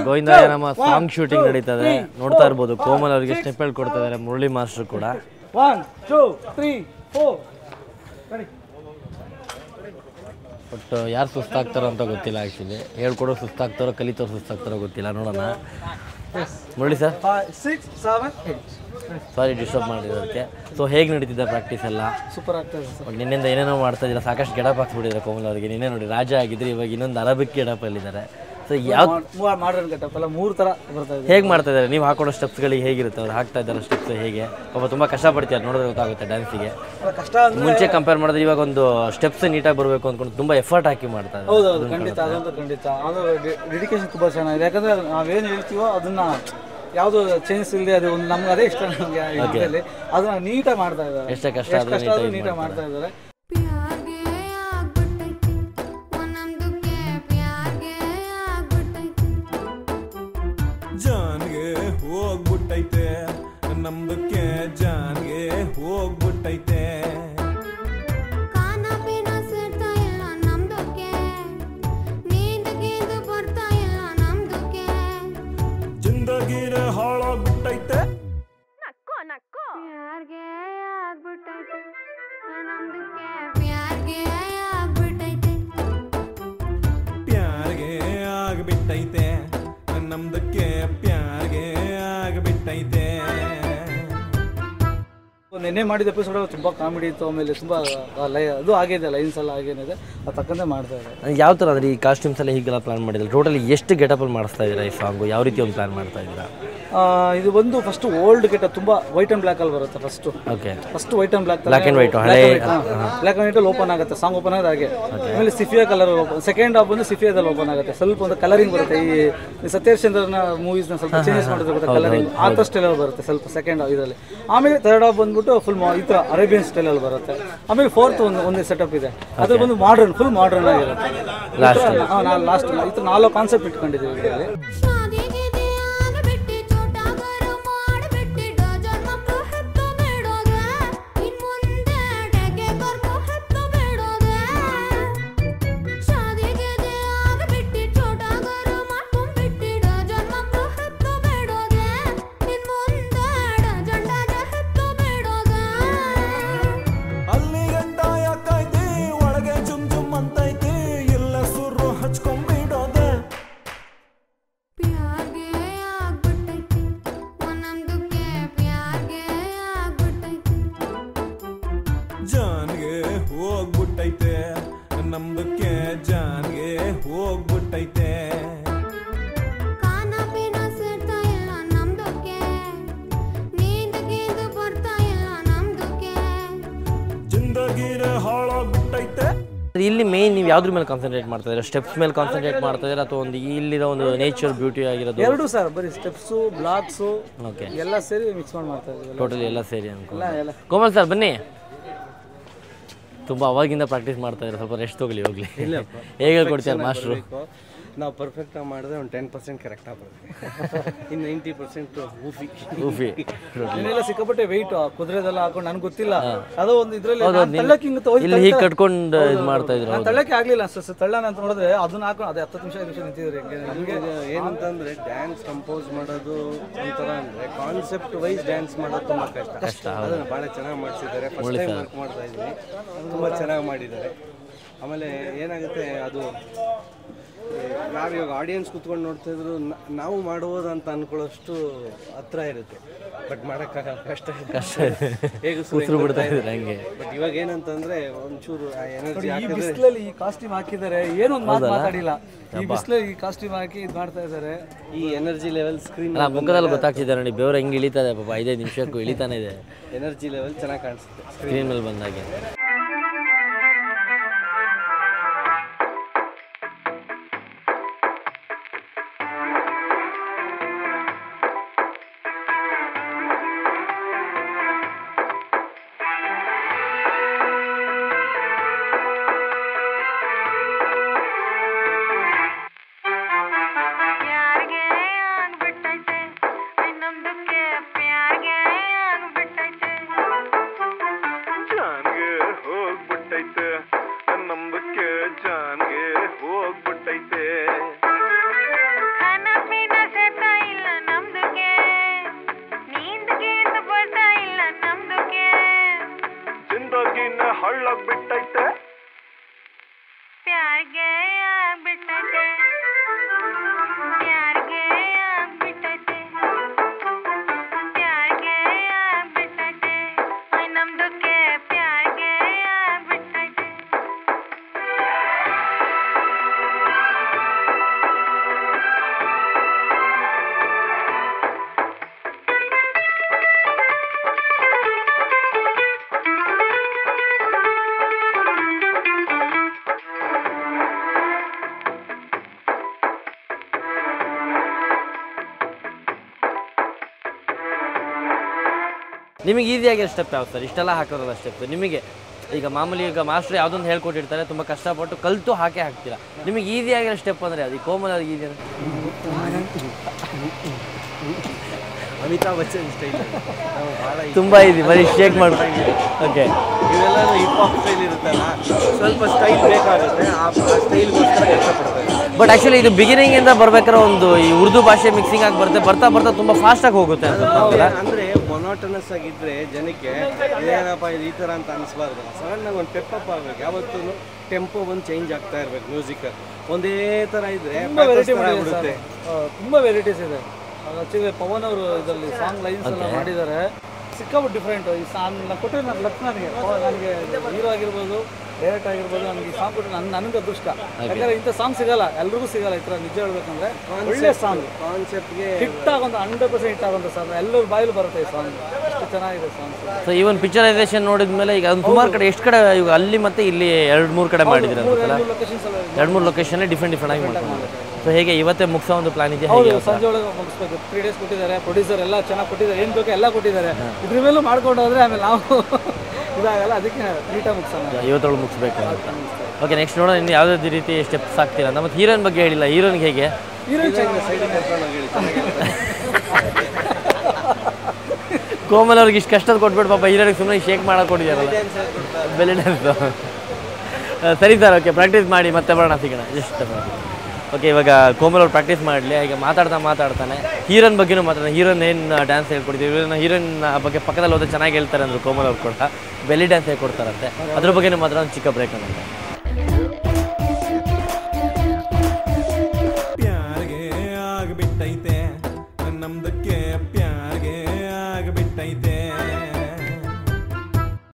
ಗೋವಿಂದ ನಮ್ಮ song shooting ನಡೀತದೆ ನೋಡ್ತಾ ಇರ್ಬೋದು. ಕೋಮಲ್ ಅವರಿಗೆ ಸ್ಟೆಪ್ ಹೇಳ್ಕೊಡ್ತಾ ಇದ್ದಾರೆ ಮುರಳಿ ಮಾಸ್ಟರ್ ಕೂಡ. 1 2 3 4 ಬಟ್ ಯಾರು ಸುಸ್ತಾಗ್ತಾರೋ ಅಂತ ಗೊತ್ತಿಲ್ಲ. ಆ್ಯಕ್ಚುಲಿ ಹೇಳ್ಕೊಡೋ ಸುಸ್ತಾಗ್ತಾರೋ ಕಲಿತವ್ರು ಸುಸ್ತಾಗ್ತಾರೋ ಗೊತ್ತಿಲ್ಲ. ನೋಡೋಣ. ಮುರಳಿ ಸರ್ 5 6 7 8 ಸಾರಿ ಡಿಸ್ಟರ್ಬ್ ಮಾಡಿರೋದಕ್ಕೆ. ಸೊ ಹೇಗೆ ನಡೀತಿದ್ದ ಪ್ರಾಕ್ಟೀಸ್ ಎಲ್ಲ? ಸೂಪರ್ ಆಗ್ತಾ ಇದೆ ಸರ್. ಬಟ್ ನಿನ್ನಿಂದ ಏನೇನೋ ಮಾಡ್ತಾ ಇದ್ದೀರಾ, ಸಾಕಷ್ಟು ಗೆಡಪ್ ಹಾಕ್ಸ್ಬಿಟ್ಟಿದ್ದಾರೆ ಕೋಮಲ್ ಅವರಿಗೆ. ನಿನ್ನೆ ನೋಡಿ ರಾಜ ಆಗಿದ್ರೆ, ಇವಾಗ ಇನ್ನೊಂದು ಅರಬಿಕ್ ಗೆಡಪಲ್ಲಿದ್ದಾರೆ. ಸೊ ಯಾವ ಮಾಡರ್ನ್ ಗೆಟಪ್ ಎಲ್ಲ 3 ಥರ ಬರ್ತಾ ಇದೆ. ಹೇಗೆ ಮಾಡ್ತಾ ಇದ್ದಾರೆ? ನೀವು ಹಾಕೊಳ್ಳೋ ಸ್ಟೆಪ್ಸ್ಗಳಿಗೆ ಹೇಗಿರುತ್ತೆ? ಅವ್ರು ಹಾಕ್ತಾ ಇದ್ದಾರೆ ಸ್ಟೆಪ್ಸ್ ಹೇಗೆ? ಪಾಪ ತುಂಬ ಕಷ್ಟಪಡ್ತೀರಾ, ನೋಡಿದ್ರೆ ಗೊತ್ತಾಗುತ್ತೆ ಡ್ಯಾನ್ಸಿಗೆ. ಕಷ್ಟ ಅಂದ್ರೆ ಮುಂಚೆ ಕಂಪೇರ್ ಮಾಡಿದ್ರೆ ಇವಾಗ ಒಂದು ಸ್ಟೆಪ್ಸ್ ನೀಟಾಗಿ ಬರಬೇಕು ಅಂದ್ಕೊಂಡು ತುಂಬ ಎಫರ್ಟ್ ಹಾಕಿ ಮಾಡ್ತಾ ಇದ್ದಾರೆ. ಹೌದೌದು, ಖಂಡಿತ. ಅದಂತೂ ಖಂಡಿತ. ಅದು ಡೆಡಿಕೇಶನ್ ತುಂಬ ಚೆನ್ನಾಗಿದೆ. ಯಾಕಂದರೆ ನಾವೇನು ಹೇಳ್ತೀವೋ ಅದನ್ನು ಯಾವುದು ಚೇಂಜಸ್ ಇಲ್ಲದೆ ಅದು ಒಂದು ನಮ್ಗೆ ಅದೇ ಇಷ್ಟ. ನಮಗೆ ಇದರಲ್ಲಿ ಅದನ್ನ ನೀಟಾಗಿ ಮಾಡ್ತಾ ಇದ್ದಾರೆ. ಎಷ್ಟೇ ಕಷ್ಟ ಆದರೂ ನೀಟಾಗಿ ಮಾಡ್ತಾ ಇದ್ದಾರೆ. ಜಾನ್ಗೆ ಹೋಗ್ಬಿಟ್ಟೈತೆ ನಮ್ದಕ್ಕೆ, ಜಾನ್ಗೆ ಹೋಗ್ಬಿಟ್ಟೈತೆ. ಜಿಂದಗಿರ ಹಾಳಾಗ್ಬಿಟ್ಟೈತೆ. ಪ್ಯಾರ್ಗೆ ಆಗ್ಬಿಟ್ಟೈತೆ ನಮ್ದಕ್ಕೆ, ಪ್ಯಾರ್ಗೆ ಆಗ್ಬಿಟ್ಟೈತೆ. ನೆನ್ನೆ ಮಾಡಿದ ಎಪಿಸೋಡ್ ತುಂಬ ಕಾಮಿಡಿ ಇತ್ತು. ಆಮೇಲೆ ತುಂಬ ಅದು ಆಗಿದೆ, ಲೈನ್ಸ್ ಎಲ್ಲ ಆಗೇನಿದೆ, ಅದು ತಕ್ಕಂತೆ ಮಾಡ್ತಾ ಇದ್ದಾರೆ. ಯಾವ ಥರ ಅಂದರೆ ಈ ಕಾಸ್ಟ್ಯೂಮ್ಸ್ ಎಲ್ಲ ಹೀಗೆಲ್ಲ ಪ್ಲಾನ್ ಮಾಡಿದ್ರೆ ಟೋಟಲಿ ಎಷ್ಟು ಗೆಟಪಲ್ಲಿ ಮಾಡಿಸ್ತಾ ಇದ್ದೀರಾ ಈ ಸಾಂಗು? ಯಾವ ರೀತಿ ಒಂದು ಪ್ಲಾನ್ ಮಾಡ್ತಾ ಇದ್ದೀರಾ? ಇದು ಒಂದು ಫಸ್ಟ್ ಓಲ್ಡ್ ಗೆಟಪ್, ತುಂಬ ವೈಟ್ ಆ್ಯಂಡ್ ಬ್ಲ್ಯಾಕ್ ಅಲ್ಲಿ ಬರುತ್ತೆ. First white and black, black and white, ಹಳೆ ಬ್ಲ್ಯಾಕ್ ಆ್ಯಂಡ್ ವೈಟಲ್ಲಿ ಓಪನ್ ಆಗುತ್ತೆ. ಸಾಂಗ್ ಓಪನ್ ಆಗೋದು ಹಾಗೆ. ಆಮೇಲೆ ಸಿಫಿಯಾ ಕಲರ್ ಸೆಕೆಂಡ್ ಹಾಫ್ ಬಂದು ಸಿಫಿಯಾದಲ್ಲಿ ಓಪನ್ ಆಗುತ್ತೆ. ಸ್ವಲ್ಪ ಒಂದು ಕಲರಿಂಗ್ ಬರುತ್ತೆ. ಈ ಸತ್ಯೇಶ್ ಚಂದ್ರನ ಮೂವೀಸ್ನ ಸ್ವಲ್ಪ ಚೇಂಜಸ್ ಮಾಡಿದ್ರೆ ಕಲರಿಂಗ್ ಆ ಥರ ಸ್ಟೈಲಲ್ಲಿ ಬರುತ್ತೆ ಸ್ವಲ್ಪ ಸೆಕೆಂಡ್ ಇದರಲ್ಲಿ. ಆಮೇಲೆ ಥರ್ಡ್ ಹಾಫ್ ಬಂದ್ಬಿಟ್ಟು ಫುಲ್ ಈ ಥರ ಅರೇಬಿಯನ್ ಸ್ಟೈಲಲ್ಲಿ ಬರುತ್ತೆ. ಆಮೇಲೆ ಫೋರ್ತ್ ಒಂದೇ ಸೆಟಪ್ ಇದೆ, ಅದ್ರಲ್ಲಿ ಬಂದು ಮಾಡರ್ನ್, ಫುಲ್ ಮಾಡರ್ನ್ ಆಗಿರುತ್ತೆ. ಲಾಸ್ಟ್ ಈ ಥರ 4 ಕಾನ್ಸೆಪ್ಟ್ ಇಟ್ಕೊಂಡಿದ್ದೀವಿ ಇದರಲ್ಲಿ. ಜಾನ್ಗೆ ಹೋಗ್ಬಿಟ್ಟೈತೆ ನಮ್ದಕ್ಕೆ, ಜಾನ್ಗೆ ಹೋಗ್ಬಿಟ್ಟೈತೆ. ಜಿಂದಗಿರ ಹಾಳಾಗ್ಬಿಟ್ಟೈತೆ. ಇಲ್ಲಿ ಮೇನ್ ನೀವು ಯಾವ್ದ್ರ ಮೇಲೆ ಕಾನ್ಸಂಟ್ರೇಟ್ ಮಾಡ್ತಾ ಇದ್ದೀರಾ? ಸ್ಟೆಪ್ಸ್ ಮೇಲೆ ಕಾನ್ಸಂಟ್ರೇಟ್ ಮಾಡ್ತಾ ಇದ್ದೀರಾ ಅಥವಾ ಒಂದು ಇಲ್ಲಿರೋ ಒಂದು ನೇಚರ್ ಬ್ಯೂಟಿ ಆಗಿರೋದು? ಎರಡು ಸರ್, ಬರೀ ಸ್ಟೆಪ್ಸು ಬ್ಲಾಕ್ಸು ಓಕೆ ಎಲ್ಲ ಸೇರಿ ಮಿಕ್ಸ್ ಮಾಡಿ ಮಾಡ್ತಾ ಇದ್ದೀವಿ. ಟೋಟಲಿ ಎಲ್ಲ ಸೇರಿ ಅನ್ಕೊಂಡು. ಎಲ್ಲ ಕೋಮಲ್ ಸರ್ ಬನ್ನಿ. ತುಂಬ ಅವಾಗಿಂದ ಪ್ರಾಕ್ಟೀಸ್ ಮಾಡ್ತಾ ಇದ್ದಾರೆ, ಸ್ವಲ್ಪ ರೆಸ್ಟ್ ತಗೊಳ್ಳಿ ಹೋಗ್ಲಿ. ಹೇಗೆ ಹೇಳ್ಕೊಡ್ತಾರೆ ಮಾಸ್ಟ್ರು? ನಾವು ಪರ್ಫೆಕ್ಟಾಗಿ ಮಾಡಿದ್ರೆ ಒಂದು 10% ಕರೆಕ್ಟಾಗಿ ಬರುತ್ತೆ. ಇನ್ನು 90% ಊಫಿ ಇದನ್ನೆಲ್ಲ ಸಿಕ್ಕಾಪಟ್ಟೆ ವೆಯ್ಟ್ ಕುದುರೆದೆಲ್ಲ ಹಾಕೊಂಡು ನನಗೆ ಗೊತ್ತಿಲ್ಲ. ಅದು ಒಂದು ಇದರಲ್ಲಿ ಇಲ್ಲಿ ಹೀಗೆ ಕಟ್ಕೊಂಡು ಇದು ಮಾಡ್ತಾ ಇದ್ರು. ತಳ್ಳಕ್ಕೆ ಆಗಲಿಲ್ಲ ಸರ್. ತಳ್ಳನ ಅಂತ ನೋಡಿದ್ರೆ ಅದನ್ನ ಹಾಕೊಂಡು ಅದೇ 10 ನಿಮಿಷ 5 ನಿಮಿಷ ನಿಂತಿದ್ರೆ ನಮಗೆ ಏನಂತಂದರೆ ಡ್ಯಾನ್ಸ್ ಕಂಪೋಸ್ ಮಾಡೋದು ಒಂಥರ ಅಂದರೆ ಕಾನ್ಸೆಪ್ಟ್ ವೈಸ್ ಡ್ಯಾನ್ಸ್ ಮಾಡೋದು ತುಂಬ ಕಷ್ಟ. ಅದನ್ನು ಭಾಳ ಚೆನ್ನಾಗಿ ಮಾಡಿಸಿದ್ದಾರೆ. ಫಸ್ಟ್ ಟೈಮ್ ವರ್ಕ್ ಮಾಡ್ತಾ ಇದ್ವಿ, ತುಂಬ ಚೆನ್ನಾಗಿ ಮಾಡಿದ್ದಾರೆ. ಆಮೇಲೆ ಏನಾಗುತ್ತೆ, ಅದು ನಾವಿವಾಗ ಆಡಿಯನ್ಸ್ ಕೂತ್ಕೊಂಡು ನೋಡ್ತಾ ಇದ್ರು ನಾವು ಮಾಡ್ಬೋದು ಅಂತ ಅನ್ಕೊಳ್ಳೋಷ್ಟು ಹತ್ರ ಇರುತ್ತೆ. ಬಟ್ ಮಾಡೋಕ್ಕಾಗಲ್ಲ, ಕಷ್ಟ ಹೇಗೆ ಬಿಡ್ತಾ ಇದ್ದಾರೆ ಹಂಗೆ. ಬಟ್ ಇವಾಗ ಏನಂತಂದ್ರೆ ಒಂಚೂರು ಎನರ್ಜಿ ಈ ಬಿಸಿಲಲ್ಲಿ ಈ ಕಾಸ್ಟ್ಯೂಮ್ ಹಾಕಿದ್ದಾರೆ, ಏನೊಂದು ಮಾತಾಡಿಲ್ಲ. ಈ ಬಿಸಿಲಲ್ಲಿ ಈ ಕಾಸ್ಟ್ಯೂಮ್ ಹಾಕಿ ಇದು ಮಾಡ್ತಾ ಇದ್ದಾರೆ. ಈ ಎನರ್ಜಿ ಲೆವೆಲ್ ಸ್ಕ್ರೀನ್ ಮುಖದಲ್ಲಿ ಗೊತ್ತಾಗ್ತಿದೆ ನೋಡಿ, ಬೆವರು ಹೆಂಗೆ ಇಳಿತದೆ ಪಾಪ. 5 ನಿಮಿಷಕ್ಕೂ ಇಳಿತಾನೆ ಇದೆ. ಎನರ್ಜಿ ಲೆವೆಲ್ ಚೆನ್ನಾಗಿ ಕಾಣಿಸುತ್ತೆ ಸ್ಕ್ರೀನ್ ಮೇಲೆ ಬಂದಾಗೆ. ನಮ್ದಕ್ಕೆ ಜಾನ್ಗೆ ಹೋಗ್ಬಿಟ್ಟೈತೆ. ಹಳ್ಳಾಗ್ಬಿಟ್ಟೈತೆ ಪ್ಯಾರ್ಗೆ ಆಗ್ಬಿಟ್ಟೈತೆ ಪ್ಯಾರ್ಗೆ ಆಗ್ಬಿಟ್ಟೈತೆ ಪ್ಯಾರ್ಗೆ ಆಗ್ಬಿಟ್ಟೈತೆ ನಮ್ದಕ್ಕೆ ಪ್ಯಾರ್ಗೆ ಆಗ್ಬಿಟ್ಟೈತೆ ನಿಮಗೆ ಈಸಿಯಾಗಿರೋ ಸ್ಟೆಪ್ ಯಾವ್ದು ಸರ್? ಇಷ್ಟೆಲ್ಲ ಹಾಕೋರಲ್ಲ ಸ್ಟೆಪ್ ನಿಮಗೆ ಈಗ ಮಾಮೂಲಿ ಈಗ ಮಾಸ್ಟ್ರು ಯಾವುದೊಂದು ಹೇಳ್ಕೊಟ್ಟಿರ್ತಾರೆ, ತುಂಬ ಕಷ್ಟಪಟ್ಟು ಕಲಿತು ಹಾಕ್ತೀರಾ. ನಿಮಗೆ ಈಸಿಯಾಗಿರೋ ಸ್ಟೆಪ್ ಅಂದರೆ ಅದು ಈ ಕೋಮಲ್ ಅವ್ರಿಗೆ ಈಸಿ ಅಂದರೆ ಅಮಿತಾಬ್ ಬಚ್ಚನ್ ಸ್ಟೈಲ್ ಭಾಳ ತುಂಬ ಈಸಿ, ಬರೀ ಶೇಕ್ ಮಾಡ್ತಾರೆ. ಓಕೆ, ಇವೆಲ್ಲರೂ ಹಿಪ್ ಹಾಪ್ ಸ್ಟೈಲ್ ಇರುತ್ತಲ್ಲ, ಸ್ವಲ್ಪ ಸ್ಟೈಲ್ ಬೇಕಾಗುತ್ತೆ, ಆ ಸ್ಟೈಲ್ಗೋಸ್ಕರ ಕಷ್ಟಪಡ್ತಾರೆ. ಬಟ್ ಆ್ಯಕ್ಚುಲಿ ಇದು ಬಿಗಿನಿಂಗಿಂದ ಬರ್ಬೇಕಾದ್ರೆ ಒಂದು ಈ ಉರ್ದು ಭಾಷೆ ಮಿಕ್ಸಿಂಗ್ ಆಗಿ ಬರ್ತಾ ಬರ್ತಾ ತುಂಬ ಫಾಸ್ಟಾಗಿ ಹೋಗುತ್ತೆ ಅಂತ. ಅಂದರೆ ಮೊನೋಟನಸ್ ಆಗಿದ್ದರೆ ಜನಕ್ಕೆ ಇದೇನಪ್ಪ ಇದು ಈ ಥರ ಅಂತ ಅನಿಸ್ಬಾರ್ದು. ಸಡನ್ನಾಗಿ ಒಂದು ಪೆಪ್ಪಪ್ ಆಗಬೇಕು, ಯಾವತ್ತೂ ಟೆಂಪೋ ಒಂದು ಚೇಂಜ್ ಆಗ್ತಾ ಇರಬೇಕು. ಮ್ಯೂಸಿಕಲ್ಲಿ ಒಂದೇ ಥರ ಇದ್ದರೆ ತುಂಬ ವೆರೈಟಿ ಮಾಡಿದೆ ಸರ್, ತುಂಬ ವೆರೈಟೀಸ್ ಇದೆ. ಆ್ಯಕ್ಚುಲಿ ಪವನ್ ಅವರು ಇದರಲ್ಲಿ ಸಾಂಗ್ ಲೈನ್ಸ್ ಎಲ್ಲ ಮಾಡಿದ್ದಾರೆ, ಸಿಕ್ಕಾಬಿಟ್ಟು ಡಿಫ್ರೆಂಟು. ಈ ಸಾಂಗ್ ನಾನು ಕೊಟ್ಟರೆ ನಾನು ಲಕ್ ನನಗೆ ಹೀರೋ ಆಗಿರ್ಬೋದು, ಡೈರೆಕ್ಟ್ ಆಗಿರ್ಬೋದು, ನನಗೆ ಈ ಸಾಂಗ್ ಕೊಟ್ಟರೆ ನನಗೆ ಅದೃಷ್ಟ. ಯಾಕಂದರೆ ಇಂಥ ಸಾಂಗ್ ಸಿಗಲ್ಲ, ಎಲ್ರಿಗೂ ಸಿಗಲ್ಲ ಈ ಥರ. ನಿಜ ಹೇಳ್ಬೇಕಂದ್ರೆ ಒಳ್ಳೆ ಸಾಂಗ್, ಕಾನ್ಸೆಪ್ಟ್ಗೆ ಹಿಟ್ ಆಗೋಂಥ 100% ಹಿಟ್ ಆಗೋಂಥ ಸಾಂಗ್, ಎಲ್ಲರ ಬಾಯಲ್ಲಿ ಬರುತ್ತೆ ಈ ಸಾಂಗ್. ಅಷ್ಟು ಚೆನ್ನಾಗಿದೆ ಸಾಂಗ್. ಸೊ ಈವನ್ ಪಿಕ್ಚರೈಸೇಷನ್ ನೋಡಿದ ಮೇಲೆ ಈಗ ಅದು ಸುಮಾರು ಕಡೆ ಎಷ್ಟು ಕಡೆ ಈಗ ಅಲ್ಲಿ ಮತ್ತೆ ಇಲ್ಲಿ 2-3 ಕಡೆ ಮಾಡಿದ್ದೀರ ಅಂತಲ್ಲ? ಲೊಕೇಶನ್ಸ್ ಎಲ್ಲ 2-3 ಲೊಕೇಶನ್ ಡಿಫ್ರೆಂಟ್ ಆಗಿ ಮಾಡ್ತಾರೆ. ಸೊ ಹೇಗೆ ಇವತ್ತೇ ಮುಗಿಸೋ ಒಂದು ಪ್ಲಾನ್ ಇದೆ? ಹೌದು, ಸಂಜೆ ಒಳಗೆ ಮುಗಿಸ್ಬೇಕು. 3 days ಕೊಟ್ಟಿದ್ದಾರೆ, ಪ್ರೊಡ್ಯೂಸರ್ ಎಲ್ಲ ಚೆನ್ನಾಗಿ ಕೊಟ್ಟಿದ್ದಾರೆ, ಏನು ಬೇಕೋ ಎಲ್ಲ ಕೊಟ್ಟಿದ್ದಾರೆ. ಇದ್ರ ಮೇಲೂ ಮಾಡ್ಕೊಂಡು ಹೋದ್ರೆ ಆಮೇಲೆ ನಾವು ಇದಾಗಲ್ಲ, ಅದಕ್ಕೆ ನೀಟಾಗಿ ಮುಗಿಸೋಣ. ಇವತ್ತೊಳಗೆ ಮುಗಿಸ್ಬೇಕು. ಓಕೆ, ನೆಕ್ಸ್ಟ್ ನೋಡೋಣ ಇನ್ನು ಯಾವುದೇ ರೀತಿ ಸ್ಟೆಪ್ಸ್ ಆಗ್ತೀರಾ ಅಂತ. ಮತ್ತು ಹೀರೋಯಿನ್ ಬಗ್ಗೆ ಹೇಳಿಲ್ಲ, ಹೀರೋಯಿನ್ಗೆ ಹೇಗೆ? ಕೋಮಲ್ ಅವ್ರಿಗೆ ಇಷ್ಟು ಕಷ್ಟದ ಕೊಟ್ಬಿಟ್ಟು ಪಾಪ ಹೀರೋನಿಗೆ ಸುಮ್ಮನೆ ಶೇಕ್ ಮಾಡಕ್ಕೆ ಕೊಟ್ಟಿದ್ದಾರಲ್ಲ, ಬೆಲೆ ಡ್ಯಾನ್ಸು. ಸರಿ ಸರ್, ಓಕೆ, ಪ್ರಾಕ್ಟೀಸ್ ಮಾಡಿ ಮತ್ತೆ ಬರೋಣ, ಸಿಗೋಣ ಜಸ್ಟ್. ಓಕೆ, ಇವಾಗ ಕೋಮಲ್ ಅವ್ರು ಪ್ರಾಕ್ಟೀಸ್ ಮಾಡಲಿ. ಈಗ ಮಾತಾಡ್ತಾನೆ ಹೀರೋಯಿನ್ ಬಗ್ಗೆನೂ ಮಾತಾಡೋಣ. ಹೀರೋಯಿನ್ ಏನು ಡ್ಯಾನ್ಸ್ ಹೇಳ್ಕೊಡ್ತೀವಿ, ಹೀರೋಯಿನ್ ಬಗ್ಗೆ ಪಕ್ಕದಲ್ಲಿ ಹೋದ್ರೆ ಚೆನ್ನಾಗಿ ಹೇಳ್ತಾರೆ ಅಂದರು ಕೋಮಲ್ ಅವ್ರು ಕೂಡ. ಬೆಲಿ ಡ್ಯಾನ್ಸ್ ಹೇಳ್ಕೊಡ್ತಾರಂತೆ, ಅದ್ರ ಬಗ್ಗೆನೂ ಮಾತ್ರ ಒಂದು ಚಿಕ್ಕ ಬ್ರೇಕ್ ಅನ್ನೋದು. ಪ್ಯಾರ್ಗೆ ಆಗ್ಬಿಟ್ಟೈತೆ ನಮ್ದಕ್ಕೆ ಪ್ಯಾರ್ಗೆ ಆಗ್ಬಿಟ್ಟೈತೆ